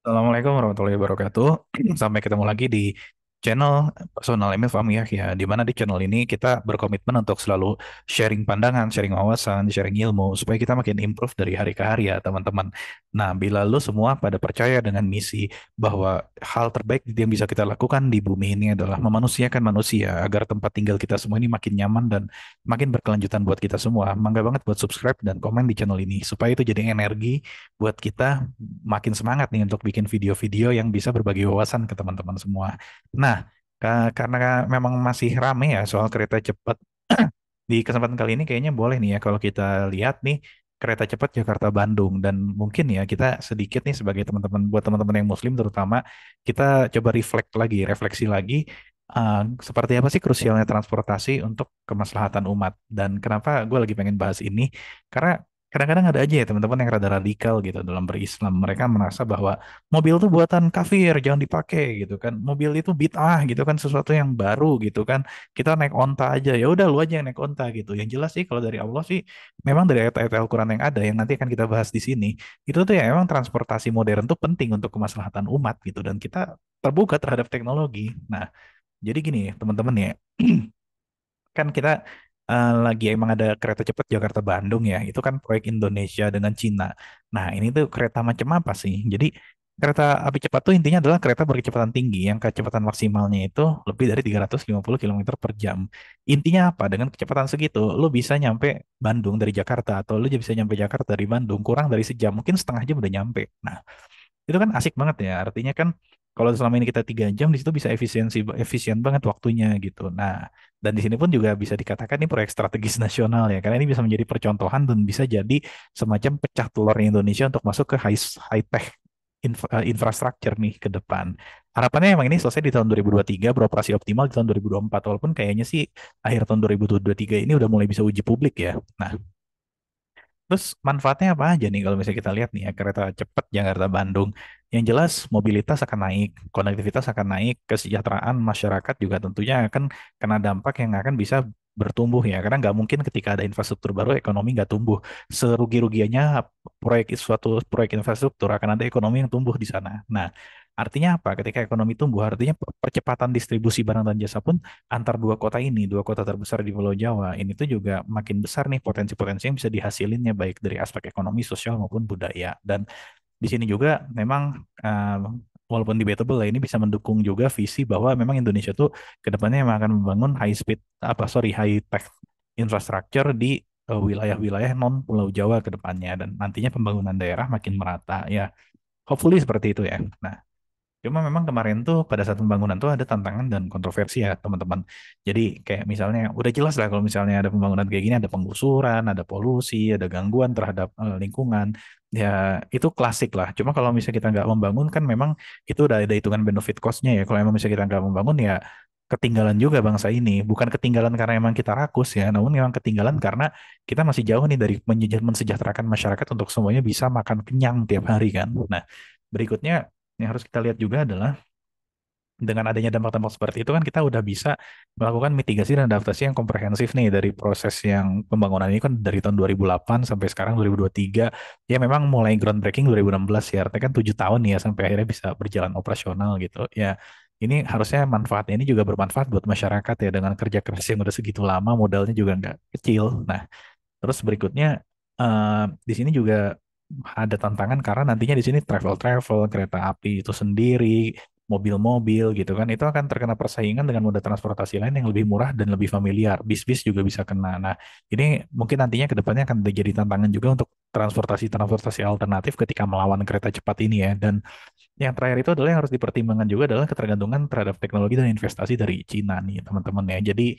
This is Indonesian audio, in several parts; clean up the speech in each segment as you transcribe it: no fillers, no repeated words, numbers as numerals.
Assalamualaikum warahmatullahi wabarakatuh. Sampai ketemu lagi di channel Personal MFM ya, di mana di channel ini kita berkomitmen untuk selalu sharing pandangan, sharing wawasan, sharing ilmu supaya kita makin improve dari hari ke hari ya, teman-teman. Nah, bila lu semua pada percaya dengan misi bahwa hal terbaik yang bisa kita lakukan di bumi ini adalah memanusiakan manusia agar tempat tinggal kita semua ini makin nyaman dan makin berkelanjutan buat kita semua, mangga banget buat subscribe dan komen di channel ini supaya itu jadi energi buat kita makin semangat nih untuk bikin video-video yang bisa berbagi wawasan ke teman-teman semua. Nah, karena memang masih rame ya soal kereta cepat, di kesempatan kali ini kayaknya boleh nih ya kalau kita lihat nih kereta cepat Jakarta-Bandung dan mungkin ya kita sedikit nih sebagai teman-teman buat teman-teman yang Muslim terutama kita coba refleksi lagi seperti apa sih krusialnya transportasi untuk kemaslahatan umat dan kenapa gue lagi pengen bahas ini karena kadang-kadang ada aja ya teman-teman yang rada radikal gitu dalam berislam. Mereka merasa bahwa mobil itu buatan kafir, jangan dipakai gitu kan. Mobil itu bid'ah gitu kan, sesuatu yang baru gitu kan. Kita naik onta aja, ya udah lu aja yang naik onta gitu. Yang jelas sih kalau dari Allah sih, memang dari ayat-ayat Al-Quran yang ada, yang nanti akan kita bahas di sini, itu tuh ya emang transportasi modern tuh penting untuk kemaslahatan umat gitu. Dan kita terbuka terhadap teknologi. Nah, jadi gini teman-teman ya, kan kita lagi emang ada kereta cepat Jakarta-Bandung ya. Itu kan proyek Indonesia dengan Cina. Nah, ini tuh kereta macam apa sih? Jadi kereta api cepat tuh intinya adalah kereta berkecepatan tinggi yang kecepatan maksimalnya itu lebih dari 350 km per jam. Intinya apa? Dengan kecepatan segitu, lu bisa nyampe Bandung dari Jakarta atau lu bisa nyampe Jakarta dari Bandung kurang dari sejam, mungkin setengah jam udah nyampe. Nah, itu kan asik banget ya. Artinya kan kalau selama ini kita 3 jam di situ bisa efisien banget waktunya gitu. Nah, dan di sini pun juga bisa dikatakan ini proyek strategis nasional ya, karena ini bisa menjadi percontohan dan bisa jadi semacam pecah telurnya Indonesia untuk masuk ke high tech infrastruktur nih ke depan. Harapannya emang ini selesai di tahun 2023, beroperasi optimal di tahun 2024, walaupun kayaknya sih akhir tahun 2023 ini udah mulai bisa uji publik ya. Nah, terus manfaatnya apa aja nih kalau misalnya kita lihat nih ya kereta cepat Jakarta-Bandung. Yang jelas mobilitas akan naik, konektivitas akan naik, kesejahteraan masyarakat juga tentunya akan kena dampak yang akan bisa bertumbuh ya. Karena nggak mungkin ketika ada infrastruktur baru ekonomi nggak tumbuh. Serugi-rugianya suatu proyek infrastruktur akan ada ekonomi yang tumbuh di sana. Nah, artinya apa? Ketika ekonomi tumbuh, artinya percepatan distribusi barang dan jasa pun antar dua kota ini, dua kota terbesar di Pulau Jawa, ini tuh juga makin besar nih potensi-potensi yang bisa dihasilinnya baik dari aspek ekonomi, sosial maupun budaya. Dan di sini juga memang walaupun debatable lah ini bisa mendukung juga visi bahwa memang Indonesia tuh kedepannya memang akan membangun high tech infrastructure di wilayah-wilayah non Pulau Jawa ke depannya dan nantinya pembangunan daerah makin merata ya. Hopefully seperti itu ya. Nah, cuma memang kemarin tuh pada saat pembangunan tuh ada tantangan dan kontroversi ya teman-teman. Jadi kayak misalnya udah jelas lah kalau misalnya ada pembangunan kayak gini ada penggusuran, ada polusi, ada gangguan terhadap lingkungan. Ya itu klasik lah. Cuma kalau misalnya kita nggak membangun kan memang itu udah ada hitungan benefit cost-nya ya. Kalau emang misalnya kita nggak membangun ya ketinggalan juga bangsa ini. Bukan ketinggalan karena emang kita rakus ya, namun memang ketinggalan karena kita masih jauh nih dari mensejahterakan masyarakat untuk semuanya bisa makan kenyang tiap hari kan. Nah, berikutnya yang harus kita lihat juga adalah dengan adanya dampak-dampak seperti itu kan kita udah bisa melakukan mitigasi dan adaptasi yang komprehensif nih dari proses yang pembangunan ini kan dari tahun 2008 sampai sekarang 2023 ya memang mulai groundbreaking 2016 ya artinya kan 7 tahun ya sampai akhirnya bisa berjalan operasional gitu ya ini harusnya manfaatnya ini juga bermanfaat buat masyarakat ya dengan kerja keras yang udah segitu lama modalnya juga nggak kecil. Nah, terus berikutnya di sini juga ada tantangan karena nantinya di sini travel-travel, kereta api itu sendiri, mobil-mobil gitu kan, itu akan terkena persaingan dengan moda transportasi lain yang lebih murah dan lebih familiar. Bis-bis juga bisa kena. Nah, ini mungkin nantinya ke depannya akan jadi tantangan juga untuk transportasi-transportasi alternatif ketika melawan kereta cepat ini ya. Dan yang terakhir itu adalah yang harus dipertimbangkan juga adalah ketergantungan terhadap teknologi dan investasi dari Cina nih, teman-teman ya. Jadi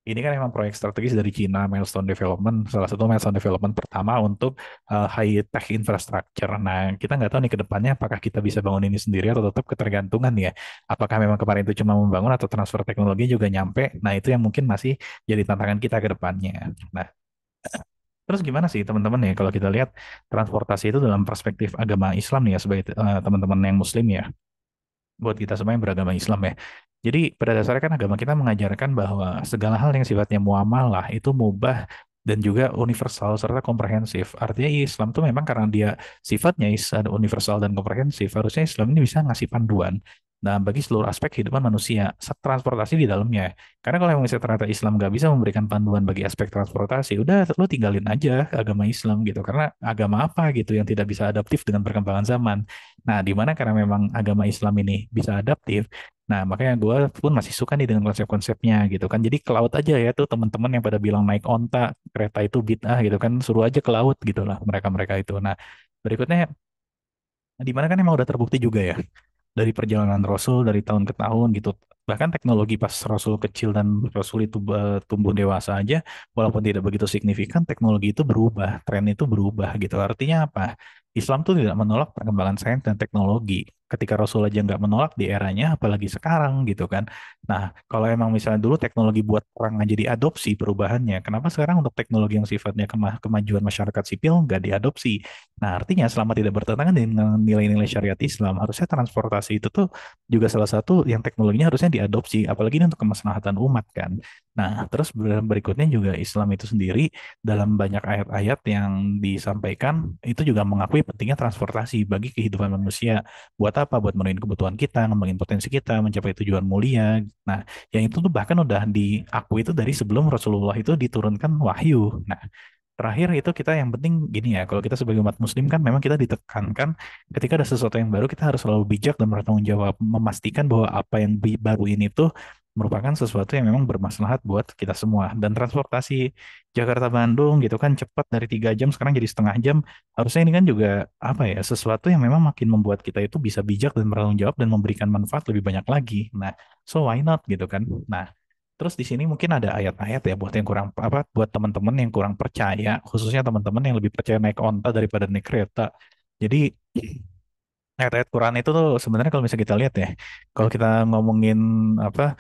ini kan memang proyek strategis dari Cina, milestone development, salah satu milestone development pertama untuk high tech infrastructure. Nah, kita nggak tahu nih ke depannya apakah kita bisa bangun ini sendiri atau tetap ketergantungan ya. Apakah memang kemarin itu cuma membangun atau transfer teknologi juga nyampe? Nah, itu yang mungkin masih jadi tantangan kita ke depannya. Nah, terus gimana sih teman-teman ya kalau kita lihat transportasi itu dalam perspektif agama Islam nih ya sebagai teman-teman yang Muslim ya buat kita semua yang beragama Islam ya. Jadi pada dasarnya kan agama kita mengajarkan bahwa segala hal yang sifatnya muamalah itu mubah dan juga universal serta komprehensif. Artinya Islam tuh memang karena dia sifatnya universal dan komprehensif, harusnya Islam ini bisa ngasih panduan. Nah, bagi seluruh aspek kehidupan manusia, transportasi di dalamnya. Karena kalau misalnya ternyata Islam nggak bisa memberikan panduan bagi aspek transportasi, udah lu tinggalin aja agama Islam gitu. Karena agama apa gitu yang tidak bisa adaptif dengan perkembangan zaman. Nah, di mana karena memang agama Islam ini bisa adaptif, nah makanya gue pun masih suka nih dengan konsep-konsepnya gitu kan. Jadi ke laut aja ya tuh teman-teman yang pada bilang naik onta, kereta itu bid'ah gitu kan, suruh aja ke laut gitu lah mereka-mereka itu. Nah, berikutnya di mana kan emang udah terbukti juga ya dari perjalanan Rasul dari tahun ke tahun gitu. Bahkan teknologi pas Rasul kecil dan Rasul itu tumbuh dewasa aja, walaupun tidak begitu signifikan, teknologi itu berubah, tren itu berubah gitu. Artinya apa? Islam tuh tidak menolak perkembangan sains dan teknologi. Ketika Rasul aja nggak menolak di eranya, apalagi sekarang gitu kan. Nah, kalau emang misalnya dulu teknologi buat perang aja diadopsi perubahannya, kenapa sekarang untuk teknologi yang sifatnya kemajuan masyarakat sipil nggak diadopsi? Nah, artinya selama tidak bertentangan dengan nilai-nilai syariat Islam, harusnya transportasi itu tuh juga salah satu yang teknologinya harusnya diadopsi, apalagi ini untuk kemaslahatan umat kan. Nah, terus berikutnya juga Islam itu sendiri dalam banyak ayat-ayat yang disampaikan itu juga mengakui pentingnya transportasi bagi kehidupan manusia. Buat apa? Buat memenuhi kebutuhan kita, ngembangin potensi kita, mencapai tujuan mulia. Nah, yang itu tuh bahkan udah diakui itu dari sebelum Rasulullah itu diturunkan wahyu. Nah, terakhir itu kita yang penting gini ya, kalau kita sebagai umat muslim kan memang kita ditekankan ketika ada sesuatu yang baru kita harus selalu bijak dan bertanggung jawab, memastikan bahwa apa yang baru ini tuh merupakan sesuatu yang memang bermaslahat buat kita semua. Dan transportasi Jakarta-Bandung gitu kan cepat dari 3 jam sekarang jadi setengah jam. Harusnya ini kan juga apa ya, sesuatu yang memang makin membuat kita itu bisa bijak dan bertanggung jawab dan memberikan manfaat lebih banyak lagi. Nah, so why not gitu kan. Nah, terus di sini mungkin ada ayat-ayat ya buat yang kurang apa, buat teman-teman yang kurang percaya, khususnya teman-teman yang lebih percaya naik onta daripada naik kereta. Jadi ayat-ayat Quran itu tuh sebenarnya kalau misalnya kita lihat ya, kalau kita ngomongin apa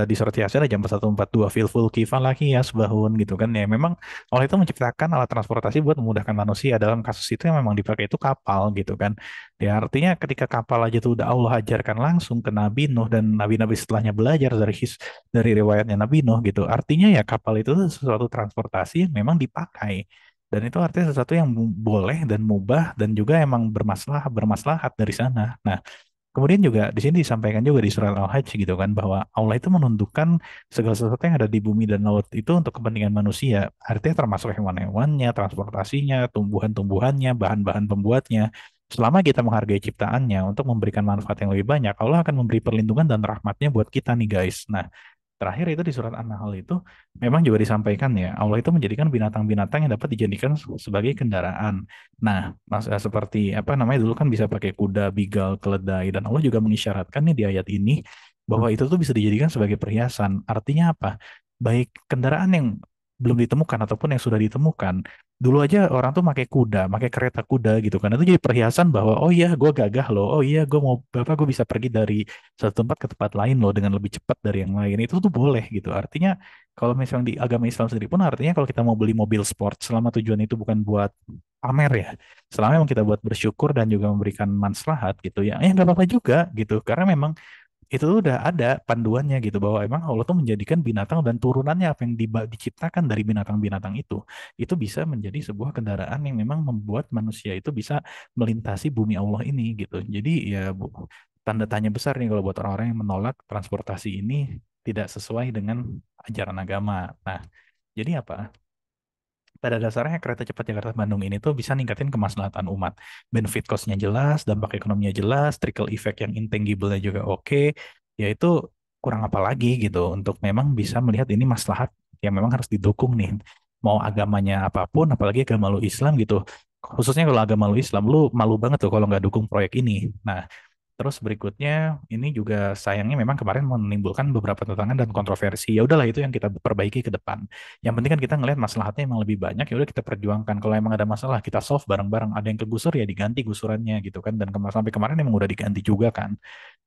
di surat Yasin ada jam 142 fil fulki falaki ya subahun gitu kan ya. Memang Allah itu menciptakan alat transportasi buat memudahkan manusia. Dalam kasus itu yang memang dipakai itu kapal gitu kan. Ya artinya ketika kapal aja tuh udah Allah ajarkan langsung ke Nabi Nuh dan nabi-nabi setelahnya belajar dari riwayatnya Nabi Nuh gitu. Artinya ya kapal itu tuh sesuatu transportasi yang memang dipakai. Dan itu artinya sesuatu yang boleh dan mubah dan juga emang bermaslahat dari sana. Nah, kemudian juga di sini disampaikan juga di surat Al-Hajj gitu kan bahwa Allah itu menundukkan segala sesuatu yang ada di bumi dan laut itu untuk kepentingan manusia. Artinya termasuk hewan-hewannya, transportasinya, tumbuhan-tumbuhannya, bahan-bahan pembuatnya. Selama kita menghargai ciptaannya untuk memberikan manfaat yang lebih banyak, Allah akan memberi perlindungan dan rahmatnya buat kita nih guys. Nah, terakhir itu di surat An-Nahl itu memang juga disampaikan ya, Allah itu menjadikan binatang-binatang yang dapat dijadikan sebagai kendaraan. Nah, seperti apa namanya dulu kan bisa pakai kuda, bigal, keledai dan Allah juga mengisyaratkan nih di ayat ini bahwa itu tuh bisa dijadikan sebagai perhiasan. Artinya apa? Baik kendaraan yang belum ditemukan ataupun yang sudah ditemukan. Dulu aja orang tuh pakai kuda, pakai kereta kuda gitu kan. Itu jadi perhiasan bahwa oh iya gue gagah loh. Oh iya gue mau bapak gue bisa pergi dari satu tempat ke tempat lain loh dengan lebih cepat dari yang lain. Itu tuh boleh gitu. Artinya kalau misalnya di agama Islam sendiri pun artinya kalau kita mau beli mobil sport selama tujuan itu bukan buat pamer ya. Selama memang kita buat bersyukur dan juga memberikan manslahat gitu ya. Ya nggak apa-apa juga gitu. Karena memang itu tuh udah ada panduannya gitu bahwa emang Allah tuh menjadikan binatang dan turunannya apa yang diciptakan dari binatang-binatang itu bisa menjadi sebuah kendaraan yang memang membuat manusia itu bisa melintasi bumi Allah ini gitu. Jadi ya tanda tanya besar nih kalau buat orang-orang yang menolak transportasi ini tidak sesuai dengan ajaran agama. Nah, jadi apa? Pada dasarnya kereta cepat Jakarta-Bandung ini tuh bisa ningkatin kemaslahatan umat. Benefit cost-nya jelas, dampak ekonominya jelas, trickle effect yang intangible-nya juga oke. Yaitu kurang apa lagi gitu untuk memang bisa melihat ini maslahat yang memang harus didukung nih. Mau agamanya apapun, apalagi agama lu Islam gitu. Khususnya kalau agama lu Islam, lu malu banget tuh kalau nggak dukung proyek ini. Nah, terus berikutnya, ini juga sayangnya memang kemarin menimbulkan beberapa tantangan dan kontroversi. Ya udahlah itu yang kita perbaiki ke depan. Yang penting kan kita ngelihat masalahnya emang lebih banyak, ya udah kita perjuangkan. Kalau emang ada masalah, kita solve bareng-bareng. Ada yang kegusur ya diganti gusurannya gitu kan. Dan sampai kemarin emang udah diganti juga kan.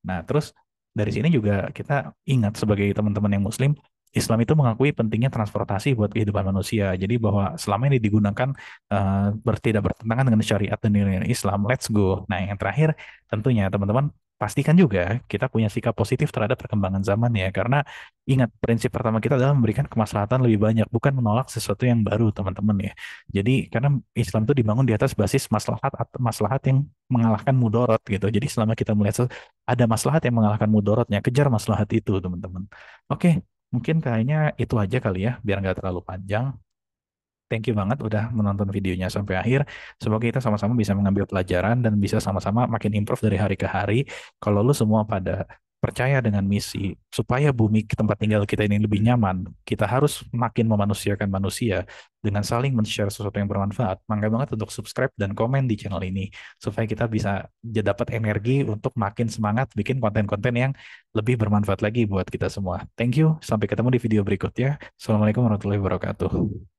Nah, terus dari sini juga kita ingat sebagai teman-teman yang Muslim, Islam itu mengakui pentingnya transportasi buat kehidupan manusia. Jadi bahwa selama ini digunakan tidak bertentangan dengan syariat dan nilai Islam, let's go. Nah, yang terakhir tentunya teman-teman pastikan juga kita punya sikap positif terhadap perkembangan zaman ya. Karena ingat prinsip pertama kita adalah memberikan kemaslahatan lebih banyak, bukan menolak sesuatu yang baru, teman-teman ya. Jadi karena Islam itu dibangun di atas basis maslahat atau maslahat yang mengalahkan mudorot gitu. Jadi selama kita melihat ada maslahat yang mengalahkan mudorotnya, kejar maslahat itu, teman-teman. Oke, mungkin kayaknya itu aja kali ya, biar nggak terlalu panjang. Thank you banget udah menonton videonya sampai akhir. Semoga kita sama-sama bisa mengambil pelajaran dan bisa sama-sama makin improve dari hari ke hari. Kalau lu semua pada percaya dengan misi supaya bumi tempat tinggal kita ini lebih nyaman, kita harus makin memanusiakan manusia dengan saling men-share sesuatu yang bermanfaat. Mangga banget untuk subscribe dan komen di channel ini supaya kita bisa dapat energi untuk makin semangat bikin konten-konten yang lebih bermanfaat lagi buat kita semua. Thank you, sampai ketemu di video berikutnya. Assalamualaikum warahmatullahi wabarakatuh.